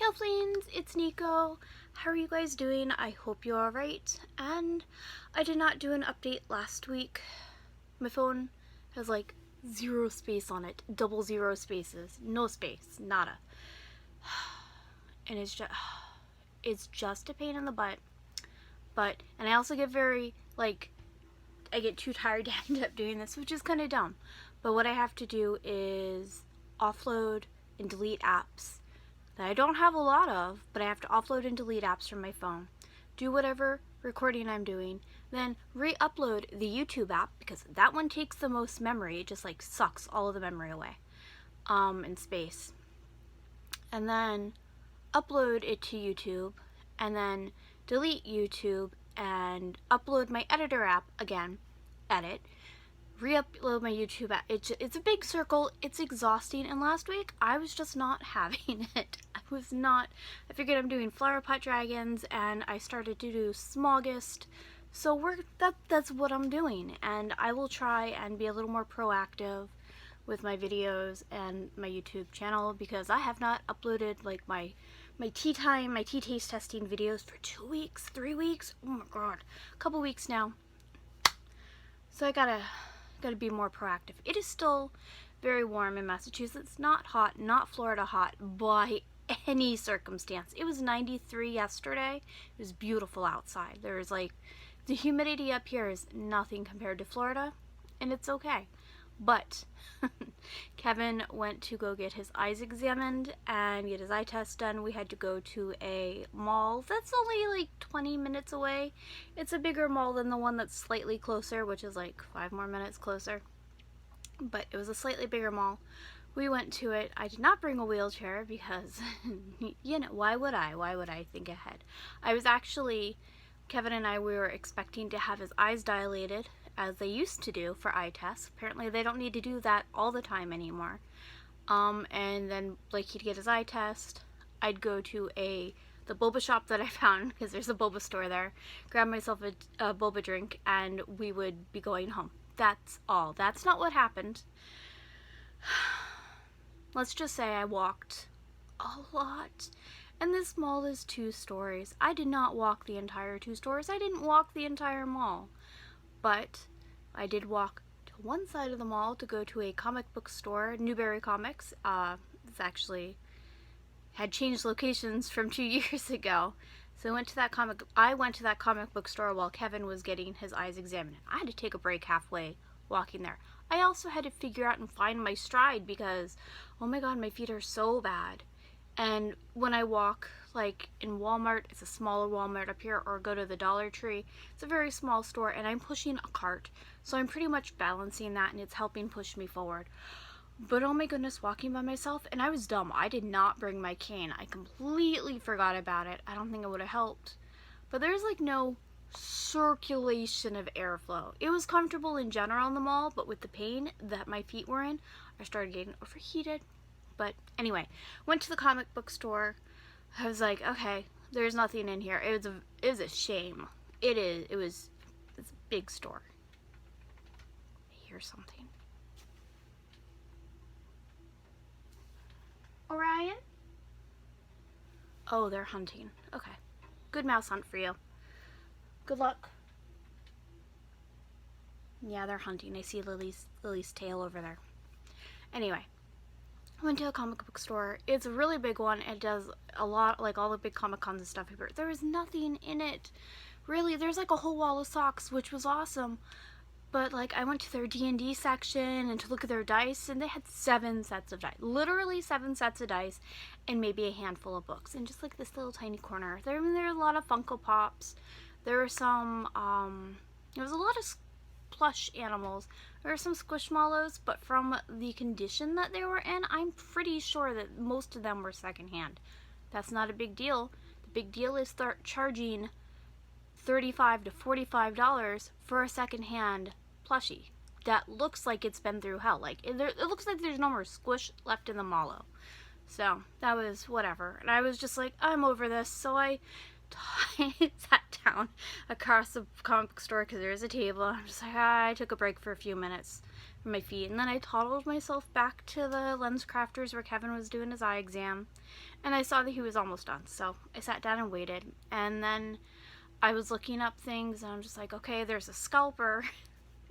Hey Elflanes, it's Nico. How are you guys doing? I hope you're alright. And I did not do an update last week. My phone has like 0 space on it. 00 spaces. No space. Nada. And it's just a pain in the butt. And I also get I get too tired to end up doing this, which is kind of dumb. But what I have to do is offload and delete apps that I don't have a lot of, but I have to offload and delete apps from my phone, do whatever recording I'm doing, then re-upload the YouTube app because that one takes the most memory. It just like sucks all of the memory away and space, and then upload it to YouTube, and then delete YouTube and upload my editor app again, edit, re-upload my YouTube app. It's a big circle. It's exhausting, and last week I was just not having it. I figured I'm doing flower pot dragons, and I started to do Smogist, so that's what I'm doing, and I will try and be a little more proactive with my videos and my YouTube channel because I have not uploaded like my tea taste testing videos for 2 weeks, 3 weeks, oh my god, a couple weeks now. So I gotta be more proactive. It is still very warm in Massachusetts. Not hot, not Florida hot by any circumstance. It was 93 yesterday. It was beautiful outside. There's like, the humidity up here is nothing compared to Florida, and it's okay. But Kevin went to go get his eyes examined and get his eye test done. We had to go to a mall that's only like 20 minutes away. It's a bigger mall than the one that's slightly closer, which is like 5 more minutes closer. But it was a slightly bigger mall. We went to it. I did not bring a wheelchair because, you know, why would I? Why would I think ahead? Kevin and I, we were expecting to have his eyes dilated as they used to do for eye tests. Apparently they don't need to do that all the time anymore. And then like he'd get his eye test. I'd go to the boba shop that I found, because there's a boba store there, grab myself a boba drink, and we would be going home. That's all. That's not what happened. Let's just say I walked a lot. And this mall is 2 stories. I did not walk the entire 2 stores. I didn't walk the entire mall. But I did walk to one side of the mall to go to a comic book store, Newberry Comics. It's actually had changed locations from 2 years ago. So I went to that comic book store while Kevin was getting his eyes examined. I had to take a break halfway walking there. I also had to figure out and find my stride because, oh my god, my feet are so bad. And when I walk, like in Walmart, it's a smaller Walmart up here, or go to the Dollar Tree, it's a very small store, and I'm pushing a cart. So I'm pretty much balancing that, and it's helping push me forward. But oh my goodness, walking by myself, and I was dumb. I did not bring my cane. I completely forgot about it. I don't think it would have helped. But there's like no circulation of airflow. It was comfortable in general in the mall, but with the pain that my feet were in, I started getting overheated. But anyway, went to the comic book store. I was like, okay, there's nothing in here. It was a shame. It's a big store. I hear something. Orion? Oh, they're hunting. Okay. Good mouse hunt for you. Good luck. Yeah, they're hunting. I see Lily's tail over there. Anyway, I went to a comic book store. It's a really big one. It does a lot, like all the big Comic Cons and stuff. There was nothing in it. Really, there's like a whole wall of socks, which was awesome. But like, I went to their D&D section and to look at their dice, and they had 7 sets of dice. Literally 7 sets of dice, and maybe a handful of books. And just like this little tiny corner. There were a lot of Funko Pops. There were some, there was a lot of plush animals. There were some Squishmallows, but from the condition that they were in, I'm pretty sure that most of them were secondhand. That's not a big deal. The big deal is start charging $35 to $45 for a secondhand plushie that looks like it's been through hell. Like, it looks like there's no more squish left in the mallow. So that was whatever, and I was just like, I'm over this. So I sat down across the comic book store because there was a table. I'm just like, I took a break for a few minutes, for my feet. And then I toddled myself back to the lens crafters where Kevin was doing his eye exam. And I saw that he was almost done. So I sat down and waited. And then I was looking up things and I'm just like, okay, there's a scalper.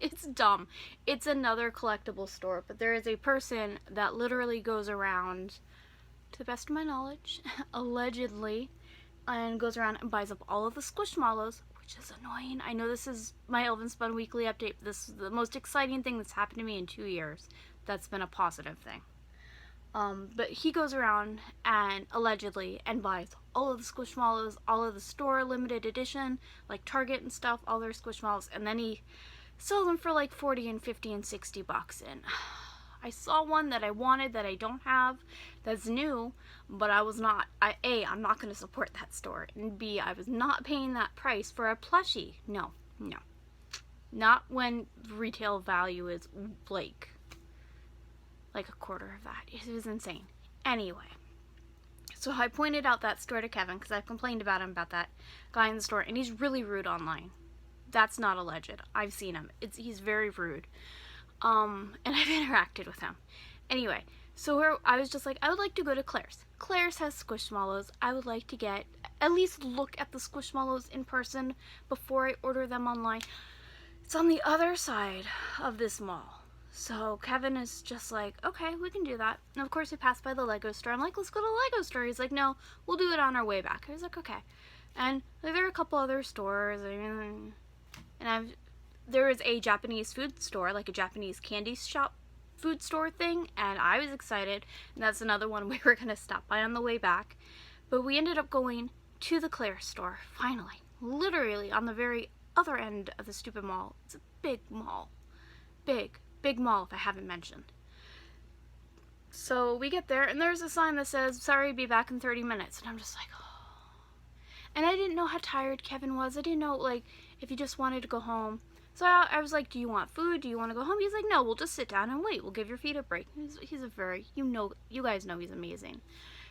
It's dumb. It's another collectible store. But there is a person that literally goes around, to the best of my knowledge, allegedly, and goes around and buys up all of the Squishmallows, which is annoying. I know this is my Elvenspun weekly update. This is the most exciting thing that's happened to me in 2 years. That's been a positive thing. But he goes around and allegedly and buys all of the Squishmallows, all of the store limited edition, like Target and stuff, all their Squishmallows, and then he sells them for like 40 and 50 and 60 bucks. And I saw one that I wanted that I don't have, that's new, but I was not, A, I'm not going to support that store, and B, I was not paying that price for a plushie. No. Not when retail value is like a quarter of that. It was insane. Anyway, so I pointed out that store to Kevin because I've complained about him about that guy in the store, and he's really rude online. That's not alleged. I've seen him. He's very rude. And I've interacted with him. Anyway, so I was just like, I would like to go to Claire's. Claire's has Squishmallows. I would like to at least look at the Squishmallows in person before I order them online. It's on the other side of this mall. So Kevin is just like, okay, we can do that. And of course we passed by the Lego store. I'm like, let's go to the Lego store. He's like, no, we'll do it on our way back. I was like, okay. And like, there are a couple other stores. There was a Japanese food store, like a Japanese candy shop food store thing, and I was excited, and that's another one we were going to stop by on the way back. But we ended up going to the Claire store, finally. Literally on the very other end of the stupid mall. It's a big mall. Big mall, if I haven't mentioned. So we get there, and there's a sign that says, sorry, be back in 30 minutes. And I'm just like, oh. And I didn't know how tired Kevin was. I didn't know, like, if he just wanted to go home. So I was like, do you want food? Do you want to go home? He's like, no, we'll just sit down and wait. We'll give your feet a break. He's a very, you guys know he's amazing.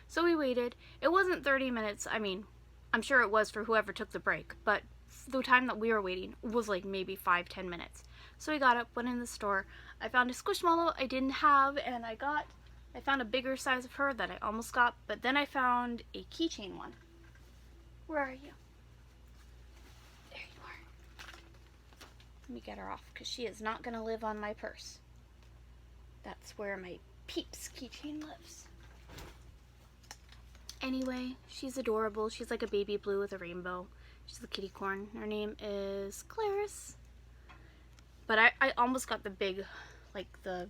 So we waited. It wasn't 30 minutes. I mean, I'm sure it was for whoever took the break, but the time that we were waiting was like maybe 5-10 minutes. So we got up, went in the store. I found a Squishmallow I didn't have, and I found a bigger size of her that I almost got, but then I found a keychain one. Where are you? Let me get her off because she is not going to live on my purse. That's where my Peeps keychain lives. Anyway, she's adorable. She's like a baby blue with a rainbow. She's a kitty corn. Her name is Clarice. But I almost got the big, like the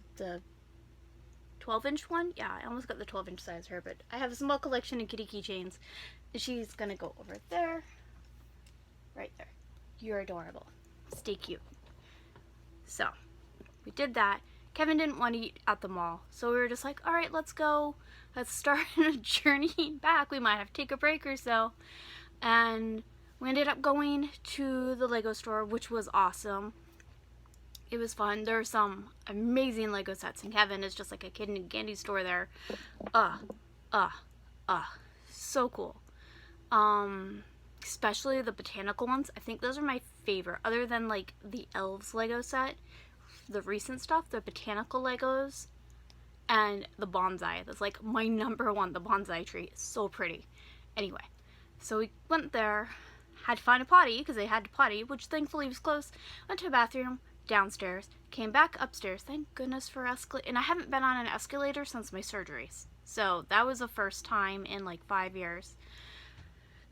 12-inch one. Yeah, I almost got the 12-inch size of her, but I have a small collection of kitty keychains. She's going to go over there. Right there. You're adorable. Stay cute. So, we did that. Kevin didn't want to eat at the mall, so we were just like, all right, let's go. Let's start a journey back. We might have to take a break or so. And we ended up going to the Lego store, which was awesome. It was fun. There are some amazing Lego sets, and Kevin is just like a kid in a candy store there. So cool. Especially the botanical ones. I think those are my favorite. Other than like the elves Lego set, the recent stuff, the botanical Legos, and the bonsai. That's like my number one. The bonsai tree is so pretty. Anyway, so we went there, had to find a potty because they had to potty, which thankfully was close. Went to a bathroom, downstairs, came back upstairs. Thank goodness for escalator. And I haven't been on an escalator since my surgeries. So that was the first time in like 5 years.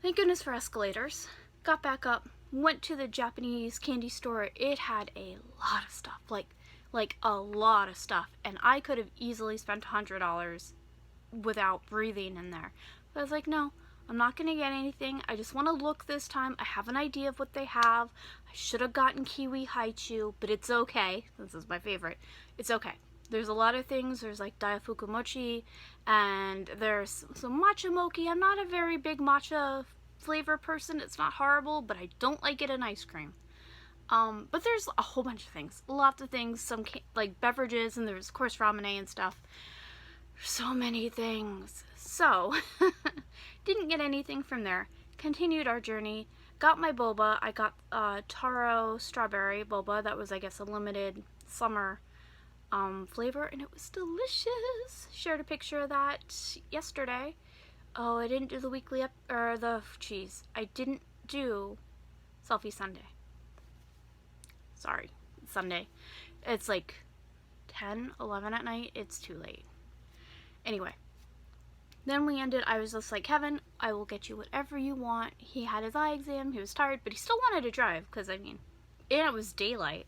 Thank goodness for escalators. Got back up, went to the Japanese candy store. It had a lot of stuff, like a lot of stuff. And I could have easily spent $100 without breathing in there. But I was like, no, I'm not going to get anything. I just want to look this time. I have an idea of what they have. I should have gotten Kiwi Haichu, but it's okay. This is my favorite. It's okay. There's a lot of things. There's like Daifuku Mochi, and there's some matcha mochi. I'm not a very big matcha flavor person. It's not horrible, but I don't like it in ice cream. But there's a whole bunch of things. Lots of things. Some like beverages, and there's of course ramen and stuff. So many things. So, didn't get anything from there. Continued our journey. Got my boba. I got taro strawberry boba. That was, I guess, a limited summer flavor, and it was delicious. Shared a picture of that yesterday. Oh, I didn't do the weekly I didn't do Selfie Sunday. Sorry, Sunday. It's like 10, 11 at night. It's too late. Anyway, then we ended. I was just like, Kevin, I will get you whatever you want. He had his eye exam. He was tired, but he still wanted to drive because, I mean, and it was daylight.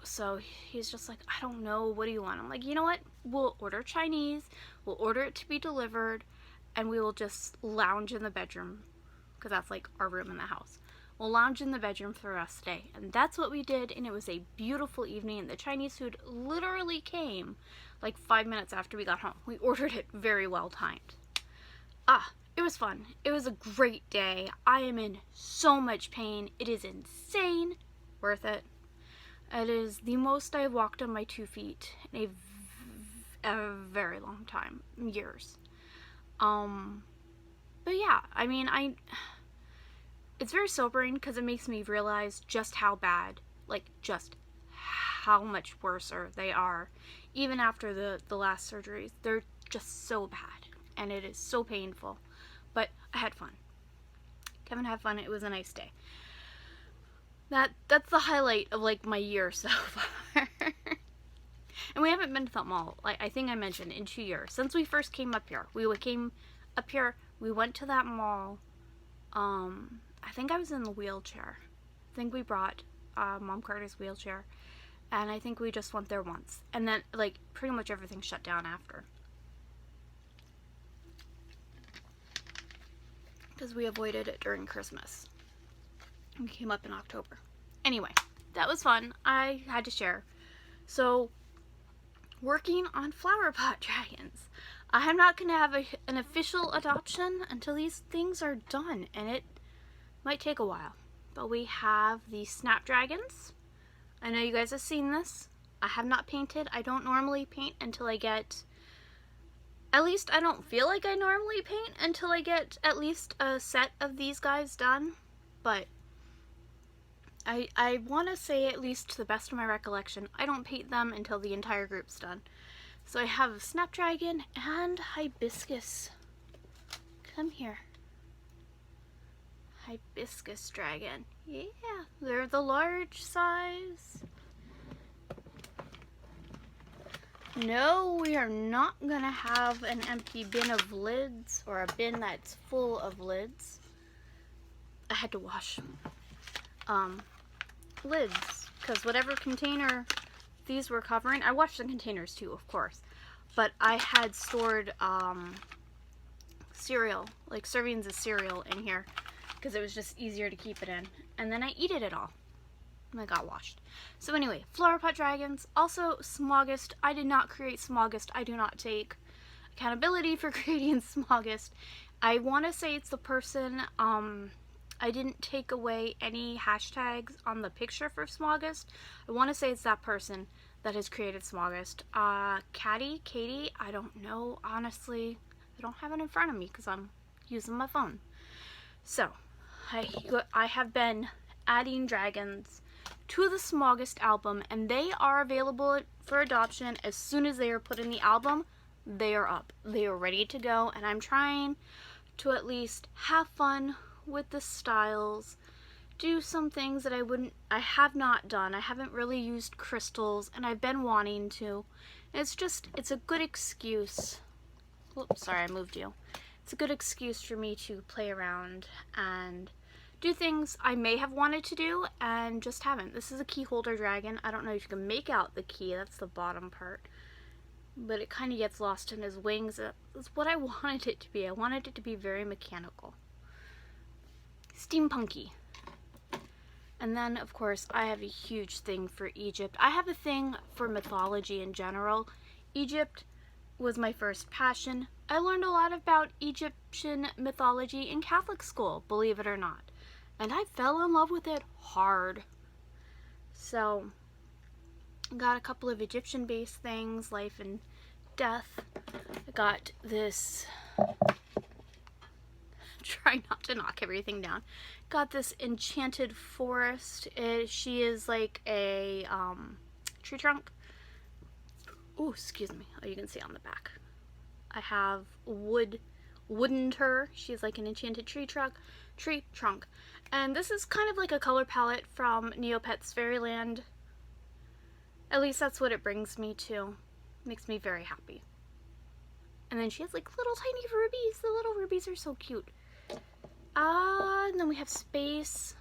So he's just like, I don't know. What do you want? I'm like, you know what? We'll order Chinese. We'll order it to be delivered, and we will just lounge in the bedroom because that's like our room in the house. We'll lounge in the bedroom for the rest of the day. And that's what we did, and it was a beautiful evening. And the Chinese food literally came like 5 minutes after we got home. We ordered it very well timed. It was fun. It was a great day. I am in so much pain. It is insane. Worth it. It is the most I've walked on my 2 feet in a very long time. Years. But yeah, I mean, it's very sobering because it makes me realize just how bad, like, just how much worse they are. Even after the last surgeries, they're just so bad, and it is so painful. But I had fun. Kevin had fun. It was a nice day. That's the highlight of, like, my year so far. And we haven't been to that mall, like I think I mentioned, in 2 years. Since we first came up here. We went to that mall. I think I was in the wheelchair. I think we brought Mom Carter's wheelchair. And I think we just went there once. And then, like, pretty much everything shut down after. Because we avoided it during Christmas. We came up in October. Anyway, that was fun. I had to share. So, working on flower pot dragons. I am not going to have an official adoption until these things are done. And it might take a while. But we have the snapdragons. I know you guys have seen this. I have not painted. I don't normally paint until I get... At least I don't feel like I normally paint until I get at least a set of these guys done. But I want to say, at least to the best of my recollection, I don't paint them until the entire group's done. So I have Snapdragon and Hibiscus. Come here. Hibiscus dragon. Yeah, they're the large size. No, we are not gonna have an empty bin of lids, or a bin that's full of lids. I had to wash lids, because whatever container these were covering, I washed the containers too, of course, but I had stored cereal, like servings of cereal in here, because it was just easier to keep it in, and then I ate it all. And I got washed. So anyway, flower pot dragons. Also, Smoggest. I did not create Smoggest. I do not take accountability for creating Smoggest. I want to say it's the person, I didn't take away any hashtags on the picture for Smoggest. I want to say it's that person that has created Smoggest. Katie, I don't know, honestly. I don't have it in front of me because I'm using my phone. So, I have been adding dragons to the Smoggest album, and they are available for adoption as soon as they are put in the album. They are up. They are ready to go, and I'm trying to at least have fun with the styles, do some things that I have not done. I haven't really used crystals, and I've been wanting to. It's a good excuse. Oops, sorry, I moved you. It's a good excuse for me to play around and do things I may have wanted to do and just haven't. This is a key holder dragon. I don't know if you can make out the key. That's the bottom part. But it kind of gets lost in his wings. That's what I wanted it to be. I wanted it to be very mechanical. Steampunky. And then, of course, I have a huge thing for Egypt. I have a thing for mythology in general. Egypt was my first passion. I learned a lot about Egyptian mythology in Catholic school, believe it or not. And I fell in love with it hard. So, got a couple of Egyptian-based things, life and death. I got this... Try not to knock everything down. Got this enchanted forest. She is like a tree trunk. Oh, excuse me. Oh, you can see on the back. I have woodened her. She's like an enchanted tree trunk. And this is kind of like a color palette from Neopets Fairyland. At least that's what it brings me to. Makes me very happy. And then she has like little tiny rubies. The little rubies are so cute. And then we have space.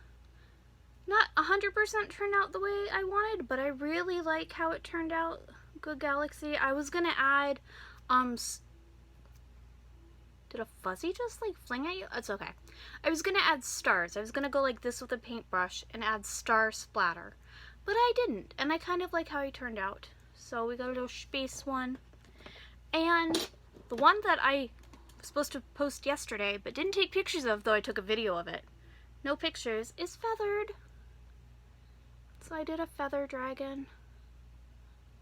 Not 100% turned out the way I wanted, but I really like how it turned out. Good Galaxy. I was gonna add, did a fuzzy just like fling at you? It's okay. I was gonna add stars. I was gonna go like this with a paintbrush and add star splatter, but I didn't, and I kind of like how he turned out. So we got a little space one, and the one that I was supposed to post yesterday but didn't take pictures of, though I took a video of it. No pictures, is feathered. So I did a feather dragon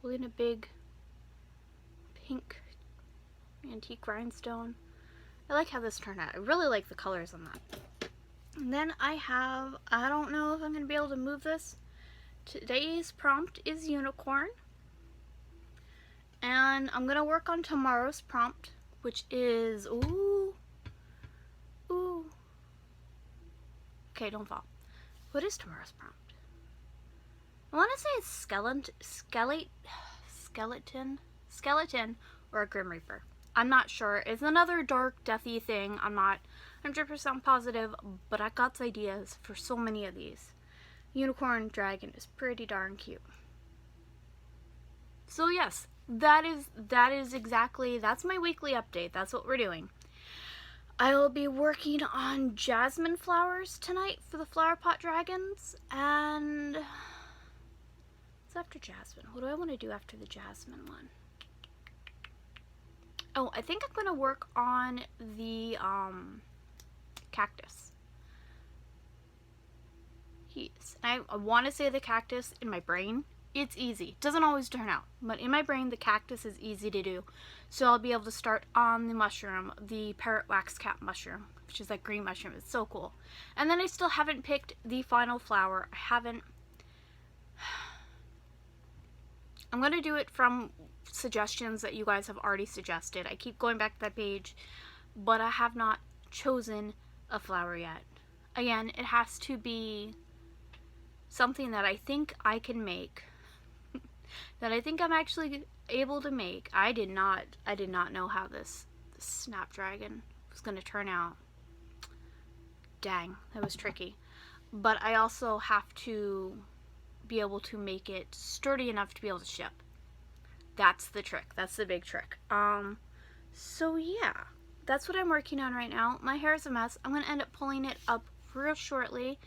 holding a big pink antique rhinestone. I like how this turned out. I really like the colors on that. And then I have, I don't know if I'm going to be able to move this. Today's prompt is unicorn. And I'm going to work on tomorrow's prompt, which is, ooh. Okay, don't fall. What is tomorrow's prompt? I want to say it's skeleton or a Grim Reaper. I'm not sure. It's another dark, deathy thing. I'm not 100% positive, but I got ideas for so many of these. Unicorn dragon is pretty darn cute. So yes, that's my weekly update. That's what we're doing. I will be working on jasmine flowers tonight for the flower pot dragons, and what's after jasmine? What do I want to do after the jasmine one? Oh, I think I'm going to work on the cactus. I want to say the cactus in my brain. It's easy. It doesn't always turn out, but in my brain the cactus is easy to do. So I'll be able to start on the mushroom, the parrot wax cap mushroom, which is that green mushroom. It's so cool. And then I still haven't picked the final flower. I'm going to do it from suggestions that you guys have already suggested. I keep going back to that page, but I have not chosen a flower yet. Again, it has to be something that I think I can make, that I think I'm actually able to make. I did not know how this Snapdragon was going to turn out. Dang, that was tricky. But I also have to be able to make it sturdy enough to be able to ship. That's the trick. That's the big trick. So yeah, that's what I'm working on right now. My hair is a mess. I'm going to end up pulling it up real shortly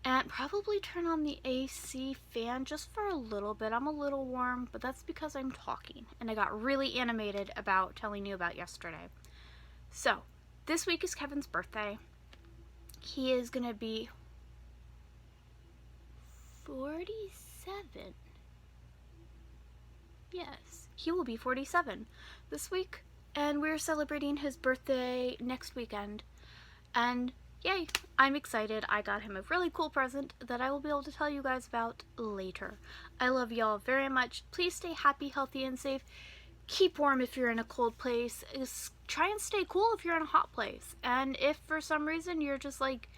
and probably turn on the AC fan just for a little bit. I'm a little warm, but that's because I'm talking and I got really animated about telling you about yesterday. So this week is Kevin's birthday. He is going to be 47. Yes, he will be 47 this week, and we're celebrating his birthday next weekend. And yay, I'm excited. I got him a really cool present that I will be able to tell you guys about later. I love y'all very much. Please stay happy, healthy, and safe. Keep warm if you're in a cold place. Try and stay cool if you're in a hot place. And if for some reason you're just like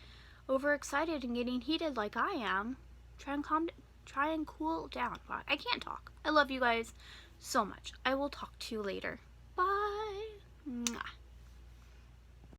overexcited and getting heated like I am, try and cool down. Wow, I can't talk. I love you guys so much. I will talk to you later. Bye. Mwah.